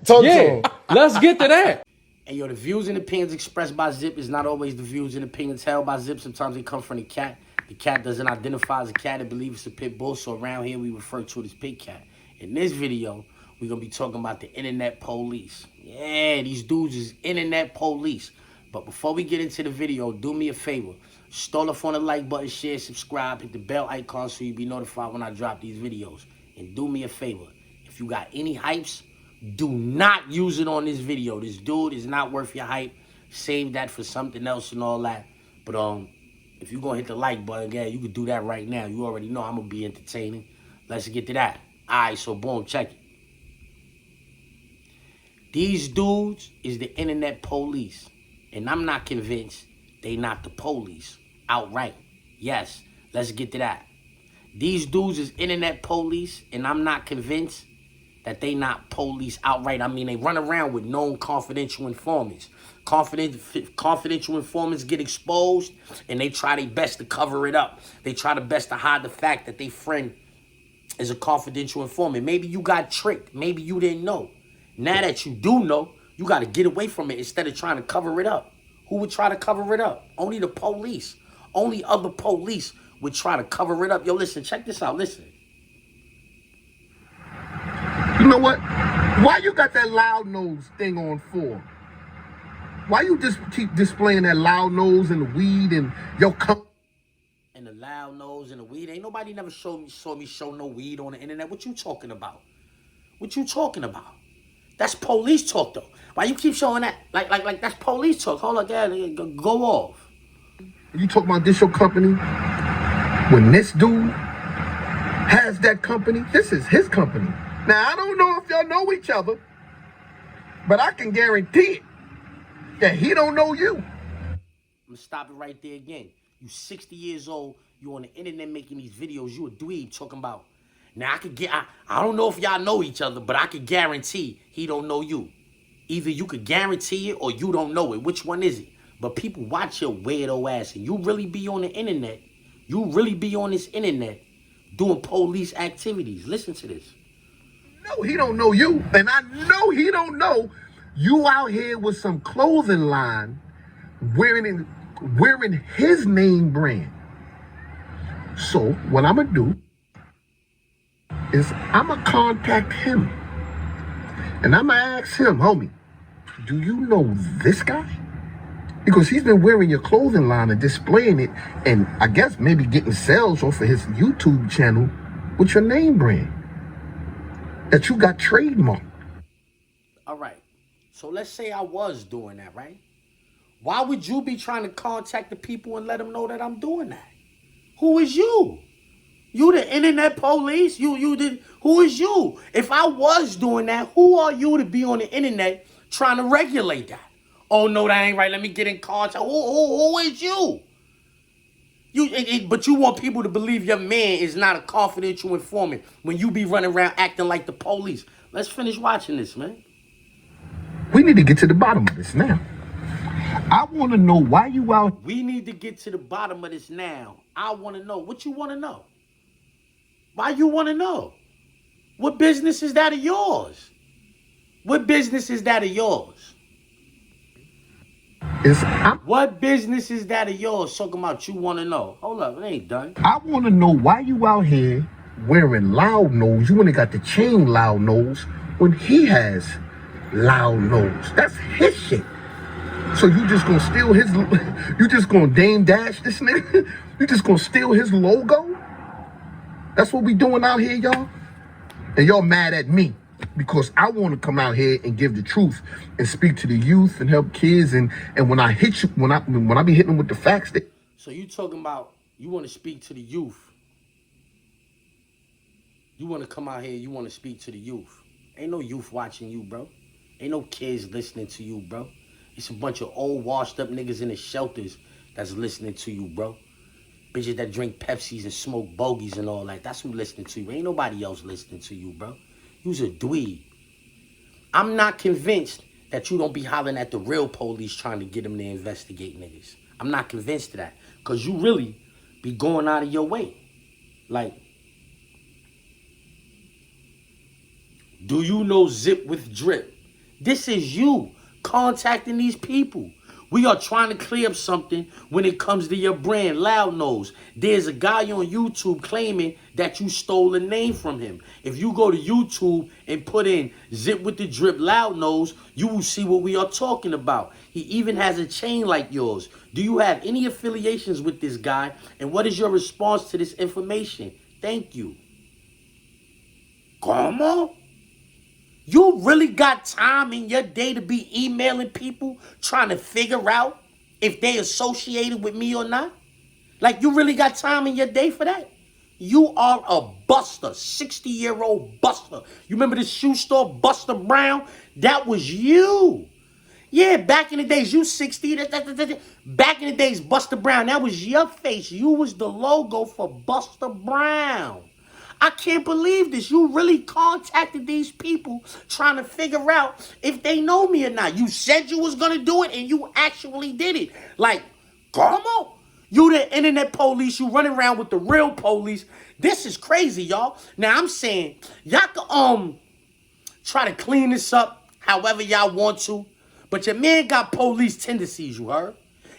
Talk to him. Let's get to that. And yo, the views and opinions expressed by Zip is not always the views and opinions held by Zip. Sometimes they come from the cat. The cat doesn't identify as a cat and believes it's a pit bull, so around here we refer to it as pit cat. In this video, we're going to be talking about the internet police. Yeah, these dudes is internet police. But before we get into the video, do me a favor. Stall off on the like button, share, subscribe, hit the bell icon so you'll be notified when I drop these videos. And do me a favor. If you got any hypes, do not use it on this video. This dude is not worth your hype. Save that for something else and all that. But if you're going to hit the like button, yeah, you can do that right now. You already know I'm going to be entertaining. Let's get to that. All right, so boom, check it. These dudes is the internet police. And I'm not convinced they not the police outright. Yes, let's get to that. These dudes is internet police, and I'm not convinced that they not police outright. I mean, they run around with known confidential informants. Confidential informants get exposed, and they try their best to cover it up. They try their best to hide the fact that their friend is a confidential informant. Maybe you got tricked. Maybe you didn't know. Now that you do know, you got to get away from it instead of trying to cover it up. Who would try to cover it up? Only the police. Only other police would try to cover it up. Yo, listen, check this out. Listen. You know what? Why you got that loud nose thing on for? Why you just keep displaying that loud nose and the weed and your And the loud nose and the weed? Ain't nobody never saw me show no weed on the internet. What you talking about? What you talking about? That's police talk, though. Why you keep showing that? Like that's police talk. Hold on, yeah, go off. You talking about this your company? When this dude has that company, this is his company. Now, I don't know if y'all know each other, but I can guarantee it that he don't know you. I'm gonna stop it right there again. You 60 years old, you on the internet making these videos, you a dweeb talking about. Now, I don't know if y'all know each other, but I can guarantee he don't know you. Either you could guarantee it or you don't know it. Which one is it? But people watch your weirdo ass, and you really be on the internet. You really be on this internet doing police activities. Listen to this. No, he don't know you, and I know he don't know you out here with some clothing line wearing his name brand. So what I'm gonna do is I'm gonna contact him, and I'm gonna ask him, homie, do you know this guy? Because he's been wearing your clothing line and displaying it, and I guess maybe getting sales off of his YouTube channel with your name brand that you got trademarked. All right. So let's say I was doing that, right? Why would you be trying to contact the people and let them know that I'm doing that? Who is you? You the internet police? Who is you? If I was doing that, who are you to be on the internet trying to regulate that? Oh, no, that ain't right. Let me get in contact. Who is you? But you want people to believe your man is not a confidential informant when you be running around acting like the police. Let's finish watching this, man. We need to get to the bottom of this now. I want to know why you out. We need to get to the bottom of this now. I want to know. What you want to know? Why you want to know? What business is that of yours? What business is that of yours? What business is that of yours? Talking about you want to know. Hold up, it ain't done. I want to know why you out here wearing loud nose. You only got the chain loud nose when he has loud nose. That's his shit. So you just gonna steal his, you just gonna Dame Dash this nigga? You just gonna steal his logo? That's what we doing out here, y'all? And y'all mad at me because I want to come out here and give the truth and speak to the youth and help kids. And when I hit you, when I be hitting them with the facts. So you talking about you want to speak to the youth. You want to come out here, you want to speak to the youth. Ain't no youth watching you, bro. Ain't no kids listening to you, bro. It's a bunch of old washed up niggas in the shelters that's listening to you, bro. Bitches that drink Pepsis and smoke bogeys and all that. That's who listening to you. Ain't nobody else listening to you, bro. You's a dweeb. I'm not convinced that you don't be hollering at the real police trying to get them to investigate niggas. I'm not convinced of that. Because you really be going out of your way. Like, do you know Zipwitthedrip This is you contacting these people. We are trying to clear up something when it comes to your brand, Loud Nose. There's a guy on YouTube claiming that you stole a name from him. If you go to YouTube and put in Zipwitthedrip Loud Nose, you will see what we are talking about. He even has a chain like yours. Do you have any affiliations with this guy? And what is your response to this information? Thank you. Como? You really got time in your day to be emailing people trying to figure out if they associated with me or not? Like, you really got time in your day for that? You are a buster, 60-year-old buster. You remember the shoe store, Buster Brown? That was you. Yeah, back in the days, you 60. Back in the days, Buster Brown, that was your face. You was the logo for Buster Brown. I can't believe this. You really contacted these people trying to figure out if they know me or not. You said you was going to do it, and you actually did it. Like, come on. You the internet police. You running around with the real police. This is crazy, y'all. Now, I'm saying, y'all can try to clean this up however y'all want to. But your man got police tendencies, you heard?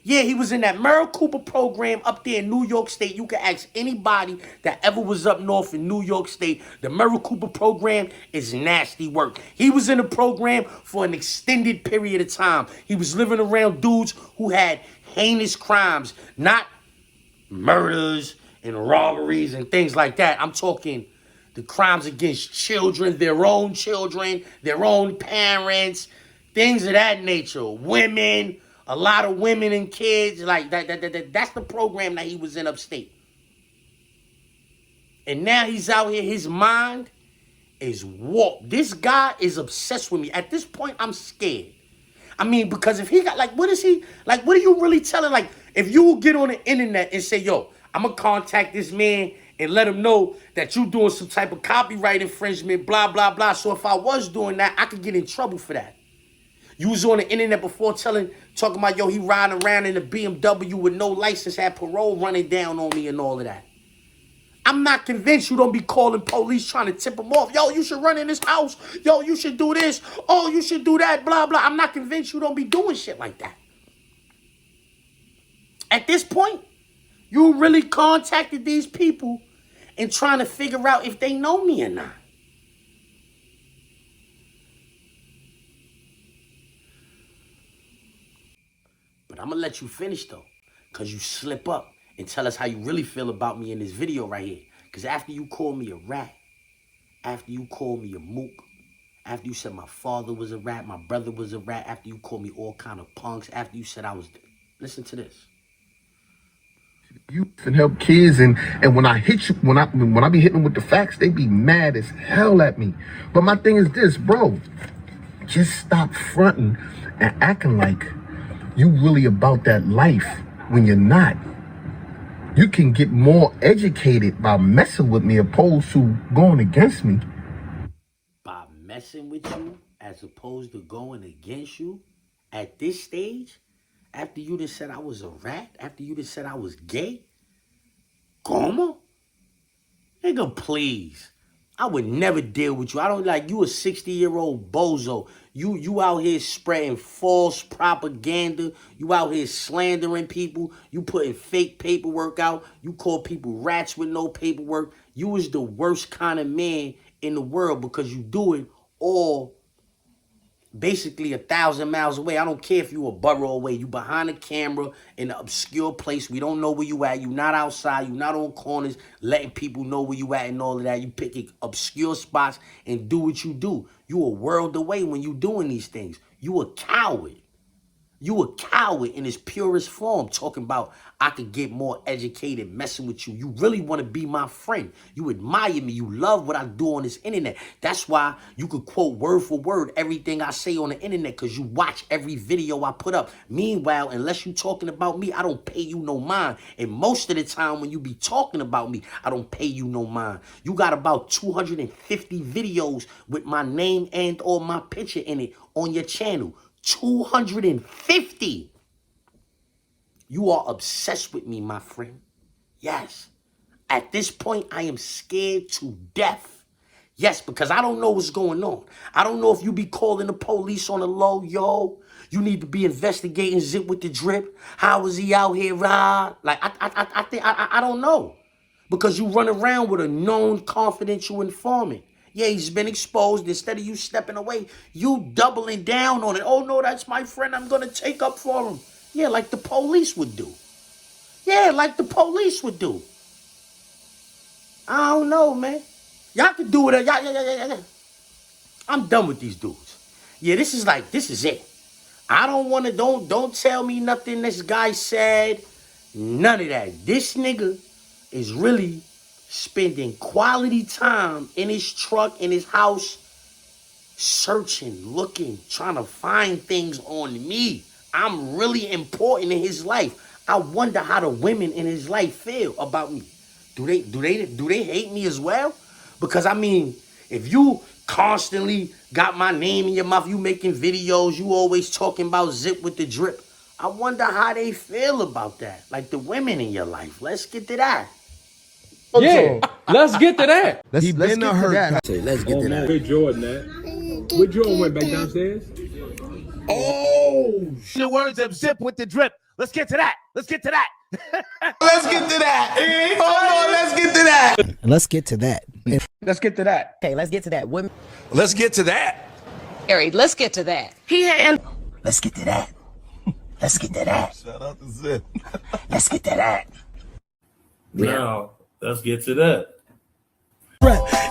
Yeah, he was in that Merrill Cooper program up there in New York State. You can ask anybody that ever was up north in New York State. The Merrill Cooper program is nasty work. He was in the program for an extended period of time. He was living around dudes who had heinous crimes, not murders and robberies and things like that. I'm talking the crimes against children, their own parents, things of that nature. Women, a lot of women and kids, like that's the program that he was in upstate. And now he's out here, his mind is warped. This guy is obsessed with me. At this point, I'm scared. I mean, because if he got, like, what is he, like, what are you really telling? Like, if you will get on the internet and say, yo, I'm going to contact this man and let him know that you doing some type of copyright infringement, blah, blah, blah. So if I was doing that, I could get in trouble for that. You was on the internet before talking about, yo, he riding around in a BMW with no license, had parole running down on me and all of that. I'm not convinced you don't be calling police trying to tip them off. Yo, you should run in this house. Yo, you should do this. Oh, you should do that, blah, blah. I'm not convinced you don't be doing shit like that. At this point, you really contacted these people and trying to figure out if they know me or not. But I'm going to let you finish, though, because you slip up and tell us how you really feel about me in this video right here. Because after you called me a rat, after you called me a mook, after you said my father was a rat, my brother was a rat, after you called me all kind of punks, after you said I was... Listen to this. You can help kids, and when I hit you, when I be hitting them with the facts, they be mad as hell at me. But my thing is this, bro. Just stop fronting and acting like you really about that life when you're not. You can get more educated by messing with me opposed to going against me. By messing with you as opposed to going against you at this stage? After you just said I was a rat? After you just said I was gay? Como? Nigga, please. I would never deal with you. I don't like you a 60-year-old bozo. You out here spreading false propaganda. You out here slandering people. You putting fake paperwork out. You call people rats with no paperwork. You is the worst kind of man in the world because you do it all basically 1,000 miles away. I don't care if you a borough away. You behind the camera in an obscure place. We don't know where you at. You not outside. You not on corners letting people know where you at and all of that. You picking obscure spots and do what you do. You a world away when you doing these things. You a coward. You a coward in its purest form, talking about I could get more educated messing with you. You really want to be my friend. You admire me. You love what I do on this internet. That's why you could quote word for word everything I say on the internet because you watch every video I put up. Meanwhile, unless you talking about me, I don't pay you no mind. And most of the time when you be talking about me, I don't pay you no mind. You got about 250 videos with my name and or my picture in it on your channel. 250. You are obsessed with me, my friend. Yes. At this point, I am scared to death. Yes, because I don't know what's going on. I don't know if you be calling the police on the low, yo. You need to be investigating Zip with the Drip. How is he out here, rah? Like, I think, I don't know. Because you run around with a known confidential informant. Yeah, he's been exposed. Instead of you stepping away, you doubling down on it. Oh, no, that's my friend. I'm going to take up for him. Yeah, like the police would do. Yeah, like the police would do. I don't know, man. Y'all can do it. Yeah. I'm done with these dudes. Yeah, this is it. I don't want to, don't tell me nothing this guy said. None of that. This nigga is really spending quality time in his truck, in his house, searching, looking, trying to find things on me. I'm really important in his life. I wonder how the women in his life feel about me. Do they hate me as well? Because I mean, if you constantly got my name in your mouth, you making videos, you always talking about Zip with the Drip, I wonder how they feel about that. Like the women in your life. Let's get to that. Yeah, let's get to that. Let's get to that. Let's get to that. Where Jordan at? Where Jordan went back downstairs? Oh, the words of Zip with the Drip. Let's get to that. Let's get to that. Let's get to that. Hold on, let's get to that. Let's get to that. Let's get to that. Okay, let's get to that. Women. Let's get to that. Married. Let's get to that. Let's get to that. Let's get to that. Shout out to Zip. Let's get to that. Now, let's get to that.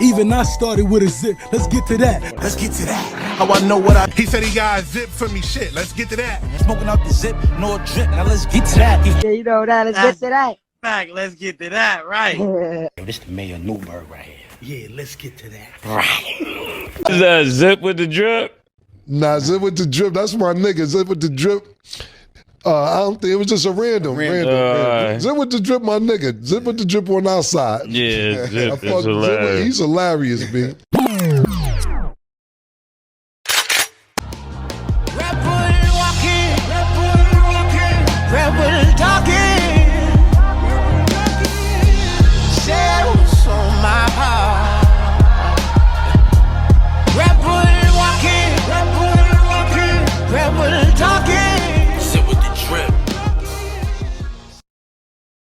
Even I started with a zip. Let's get to that. Let's get to that. How I know what I He said he got a zip for me. Shit, let's get to that. Smoking out the zip, no drip. Now let's get to that. Yeah, you know that. Let's get to that. Back, let's get to that, right? Yo, this the Mayor Newberg right here. Yeah, let's get to that. Right. Is that Zip with the Drip? Nah, Zip with the Drip. That's my nigga. Zip with the Drip. I don't think it was just a random. Zip with the Drip, my nigga. Zip with the Drip on our side. Yeah, Zip is Zip, hilarious. he's hilarious, B.